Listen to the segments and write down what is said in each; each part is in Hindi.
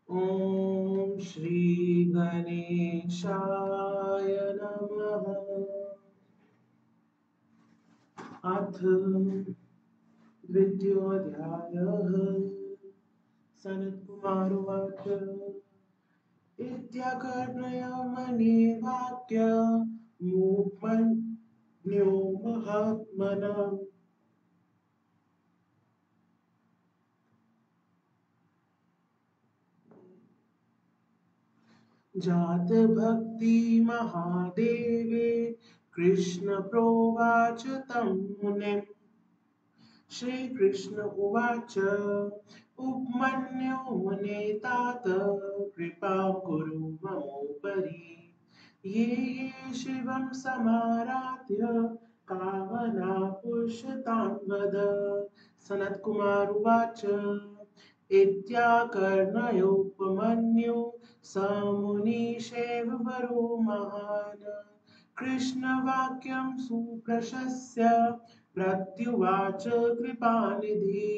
ॐ श्री गणेशाय नमः। अथ द्वितीयोऽध्यायः। सनत्कुमार उवाच इत्याकर्णयमनेवाक्यमुपन्यो महात्मनाम् जातभक्ति महादेवे कृष्ण प्रोवाच तं मुनिम्। श्रीकृष्ण उवाच उपमन्यो मुने तात कृपां कुरु ममोपरि ये ये शिवं समाराध्य कामना पुष्यतां वद। सनत्कुमार उवाच इत्याकर्णयोपमन्यु स मुनिशेव वरो महान् कृष्णवाक्यं सुप्रशस्य प्रत्युवाच कृपानिधि।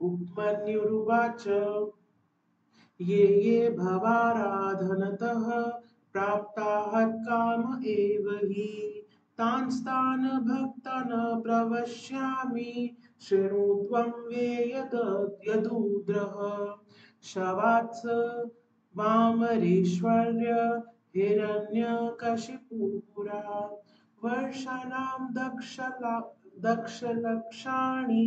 उपमन्युरुवाच ये ये भवाराधनतः प्राप्ताः काम एव हि तांस्तान् भक्तान् प्रवक्ष्यामि शृणु त्वं वे यदूद्रः शवात्स वामरेश्वर्य हिरण्यकशिपुपुरा वर्षाणां दक्षलक्षाणि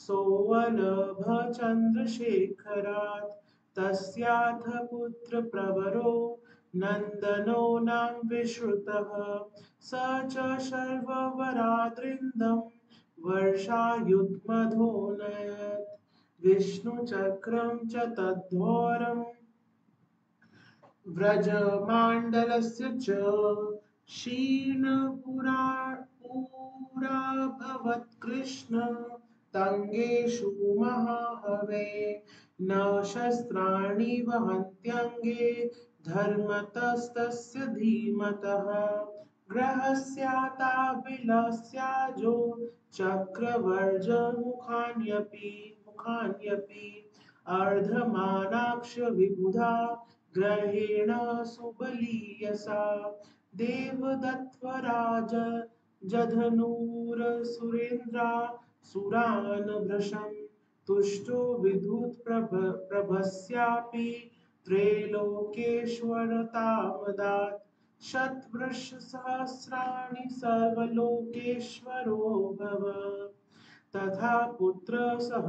सोऽलभ चन्द्रशेखरात् तस्याथ पुत्रप्रवरो नन्दनो नाम विश्रुतः स च सर्ववराद्रिन्दं वर्षायुग्मधोऽनयत् विष्णुचक्रं च तद्धोरं व्रजमाण्डलस्य च क्षीणपुराभवत्कृष्ण तङ्गेषु महाहवे न शस्त्राणि वहन्त्यङ्गे धर्मतस्तस्य धीमतः ग्रहस्याताविलस्याजो चक्रवर्जमुखान्यपि अर्धमानाक्ष विबुधा ग्रहेण सुबलीयसा देवदत्तराज जधनुरसुरेन्द्रा सुरान् भृशं तुष्टो विद्युत्प्रभस्यापि त्रैलोक्येश्वरतामदात् शतवृषसहस्राणि सर्वलोकेश्वरो भव तथा पुत्रसहस्राणामैरुं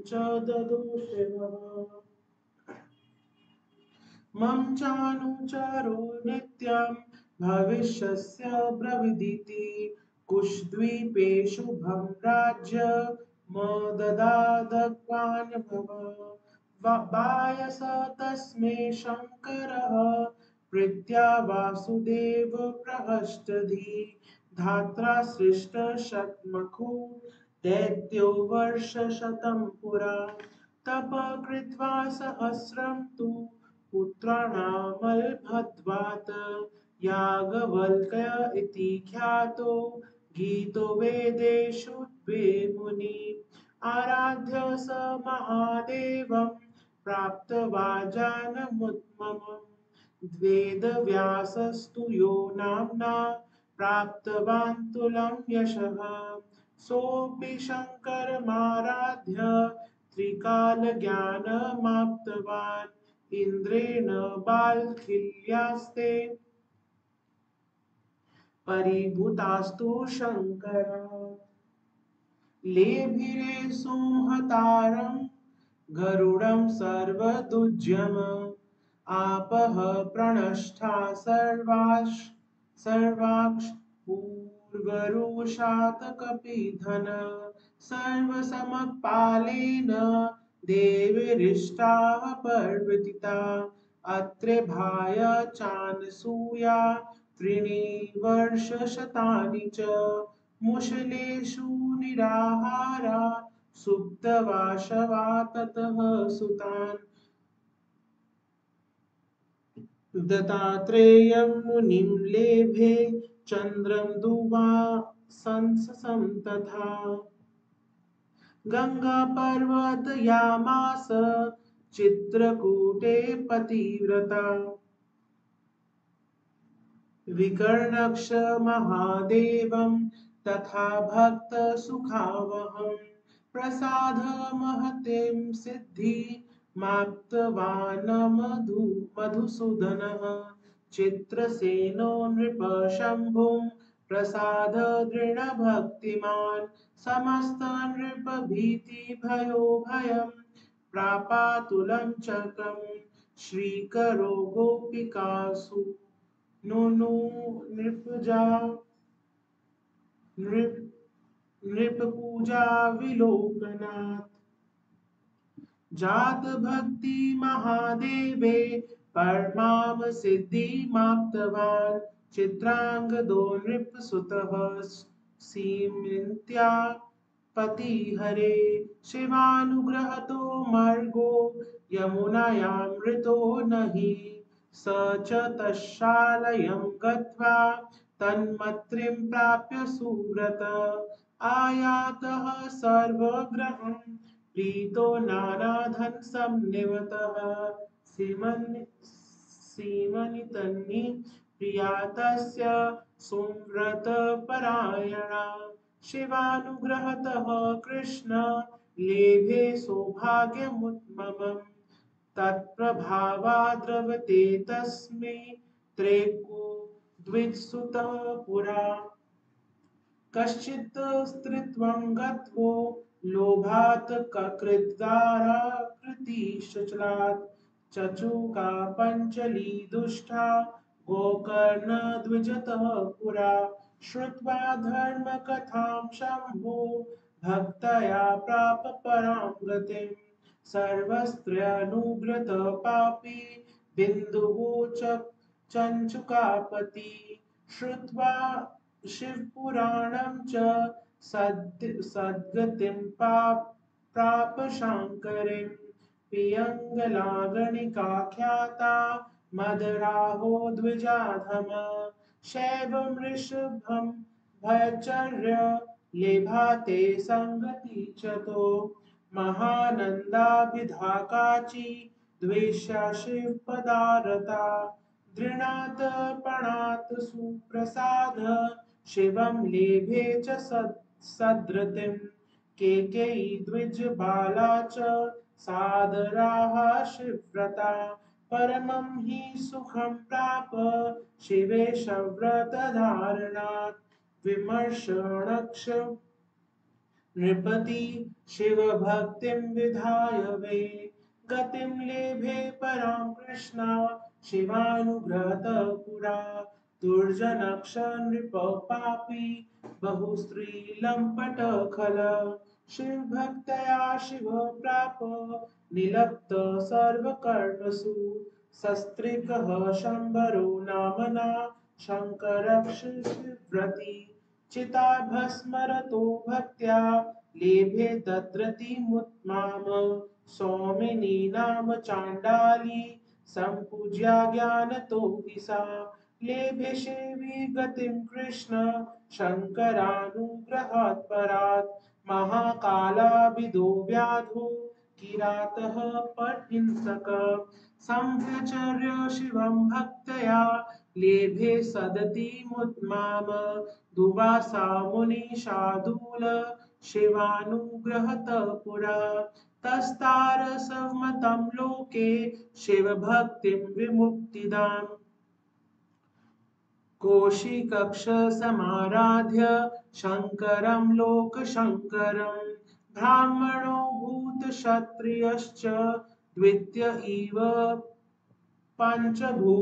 च ददो शिवः मम चानुचरो नित्यं भविष्यस्य ब्रवीदिति कुशद्वीपे शुभं राज्यमददादत्वान् बायस तस्मै शङ्करः प्रीत्या वासुदेव प्रहष्टधि धात्रा सृष्टशतमखु दैत्यो वर्षशतं पुरा तप कृत्वा सहस्रं तु पुत्राणामलभद्वात् याज्ञवल्क्य इति ख्यातो गीतो वेदेषु द्वे मुनि आराध्य स महादेवं प्राप्तवाजानमुत्तमम् वेदव्यासस्तु यो नाम्ना प्राप्तवान् तुलं यशः सोऽपि शङ्करमाराध्य त्रिकालज्ञानमाप्तवान् इन्द्रेण बालखिल्यास्ते परिभूतास्तु शङ्करात् लेभिरे संहतारं गरुडं सर्वदुज्यम आपः प्रणष्टा सर्वाक्ष पूर्वरुषात् कपिधन सर्वसमपालेन देवीरिष्टाः पर्वतिता अत्रे भाय चानसूया त्रीणि वर्षशतानि च मुशलेषु निराहारा सुप्तवासवा ततः सुतान् दत्तात्रेयं मुनिं लेभे चन्द्रं दुवासं तथा गङ्गापर्वतयामास चित्रकूटे पतिव्रता विकर्णक्ष महादेवं तथा भक्तसुखावहं प्रसादमहतीं सिद्धिमाप्तवान् मधुसूदनः चित्रसेनो नृपशम्भुं प्रसाददृढभक्तिमान् समस्तनृपभीतिभयो भयं प्रापातुलं चक्रं श्रीकरो गोपिकासु नो नृपजा नृप नृपपूजा विलोकनाथ जात भक्ति महादेवे परमाम सिद्धिमाप्तवान् चित्रांगदो नृपसुतः सीमित्या पतिहरे शिवानुग्रहतो मार्गो यमुनायामृतो नहि स च तशालयं गत्वा तन्मत्रिं प्राप्य सुव्रत आयातः सर्वग्रहं प्रीतो नानाधनसंनिवतः सीमनितन्नि प्रिया तस्य सुव्रतपरायणा शिवानुग्रहतः कृष्ण लेभे सौभाग्यमुत्तमम् तत्प्रभावाद्रवते तस्मै त्रेको द्विजसुतः पुरा कश्चित् स्त्रीत्वं गत्वो लोभात् कृतदाराकृतिशलात् चचुका पञ्चली दुष्टा गोकर्णद्विजतः पुरा श्रुत्वा धर्मकथां शम्भो भक्तया प्राप परां गतिं सर्वस्त्र्यनुव्रत पापी बिन्दुः चञ्चुकापति श्रुत्वा शिवपुराणं च सद्गतिं प्राप शाङ्करीं पियङ्गलागणिकाख्याता मदराहो द्विजाधम शैवमृषभं भयचर्य लेभाते सङ्गति च तो महानन्दाभिधा काची द्वेष्या शिवपदारता दृणात् पणात् सुप्रसाद शिवं लेभे च सद्रतिं केकेयी द्विजबाला च सादराः शिवव्रता परमं हि सुखं प्राप शिवेशव्रतधारणात् विमर्शनक्ष नृपति शिवभक्तिं विधाय वै गतिं लेभे परां कृष्णा शिवानुग्रहतः पुरा दुर्जनक्ष नृप पापी बहुस्त्रीलम्पट खल शिवभक्तया शिव प्राप निलप्त सर्वकर्मसु सस्त्रीकः शम्बरो नामना शङ्करक्षिव्रती चिताभस्मरतो भक्त्या लेभे तद्रतिमुत्माम सौमिनी नाम चाण्डाली सम्पूज्या ज्ञानतो हि सा लेभे शेवी गतिं कृष्ण शङ्करानुग्रहात् परात् महाकालाभिदो व्याधो किरातः परहिंसक संव्रचर्य शिवं भक्तया लेभे सदतिमुत्माम दुवासा मुनिशार्दूल शिवानुग्रहतः पुरा तस्तारसमतं लोके शिवभक्तिं विमुक्तिदाम् कोशिकक्षसमाराध्य शङ्करं लोकशङ्करं ब्राह्मणो भूतक्षत्रियश्च द्वितीय इव पञ्चभू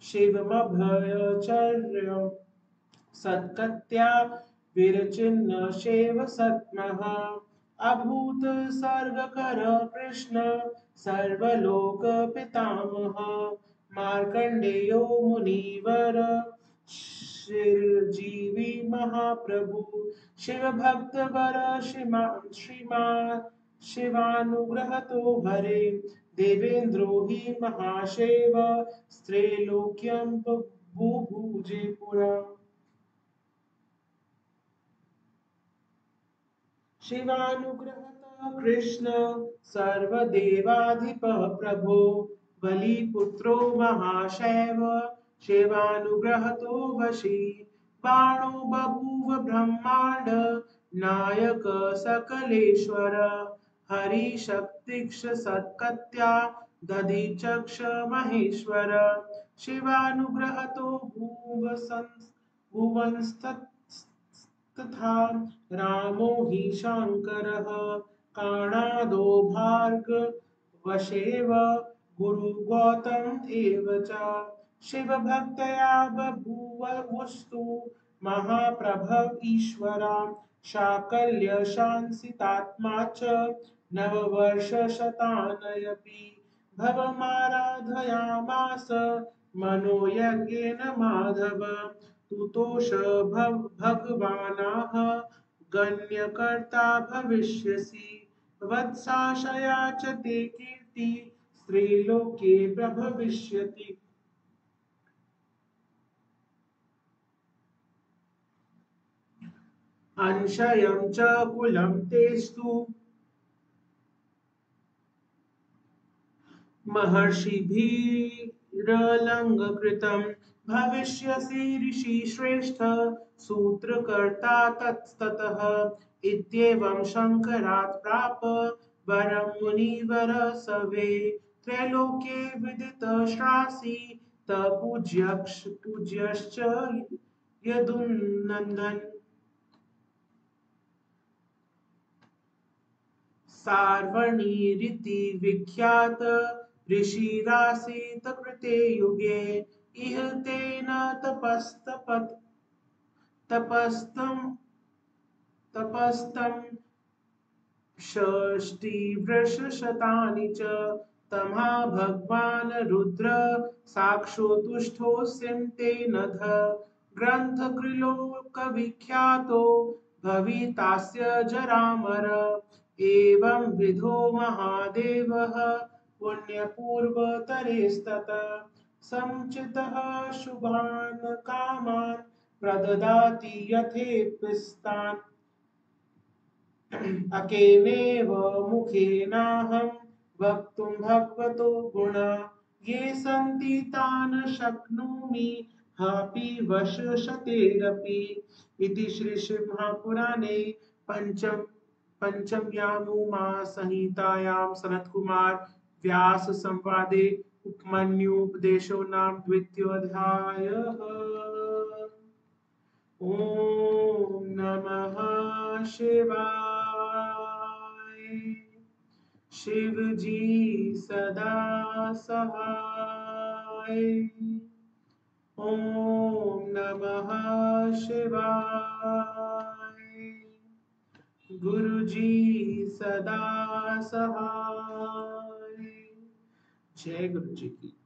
शिवमभयचर्यम् सत्कत्या विरचिन्न शेव सत्मः अभूत सर्गकर कृष्ण सर्वलोक पितामह मार्कण्डेयो मुनिवर शिरजीवी महाप्रभु शिवभक्तवर श्रीमान शिवानुग्रहतो हरे देवेन्द्रो हि महाशैव स्त्रैलोक्यं बुभुजे पुरा शिवानुग्रहतः कृष्ण सर्वदेवाधिपः प्रभो बलिपुत्रो महाशैव शिवानुग्रहतो वशी बाणो बभूव ब्रह्माण्ड नायक सकलेश्वर हरिशक्तिक्ष सत्कत्या दधिचक्ष महेश्वर शिवानुग्रहतो भुवंस्तथा रामो हि शाङ्करः काणादो भार्गवशेव गुरुगौतम एव च शिवभक्तया बभूवस्तु महाप्रभव ईश्वरा शाकल्य शांसितात्मा च नववर्षशतानयपि भवमाराधयामास मनोयज्ञेन माधव तुतोष भगवानाः गण्यकर्ता भविष्यसि वत्साशया च ते कीर्ति स्त्रीलोके प्रभविष्यति अंशयं च कुलं तेस्तु महर्षिभिरलङ्कृतं भविष्यसि ऋषिश्रेष्ठ सूत्रकर्ता ततः इत्येवं शङ्करात् प्राप वरं मुनिवर सवे त्रैलोक्ये विदितश्रासि पूज्यश्च यदुनन्दन् सार्वणीरिति विख्यात ऋषिरासीत् कृते युगे इह तेन तपस्तम तपस्तम षष्टिवर्षशतानि च तमा भगवान् रुद्र साक्षात्तुष्टोऽस्यं तेन ग्रन्थकृलोकविख्यातो भवितास्य जरामर एवं विधो महादेवः पुण्यपूर्वतरेस्ततः समुचितः शुभान् कामान् प्रददाति यथेप्सितान् अकेनेव मुखेनाहं वक्तुं भगवतो गुणा ये सन्ति तान् शक्नोमि हापि वशशतेरपि इति श्रीशिवमहापुराणे पंचम्यां संहितायां सनत्कुमार व्यास संवादे उपमन्युपदेशो नाम द्वितीयोऽध्यायः। ॐ नमः शिवाय। शिवजी सदा सहाय। ॐ नमः शिवाय। गुरुजी सदा सहाय। जय गुरु जी की।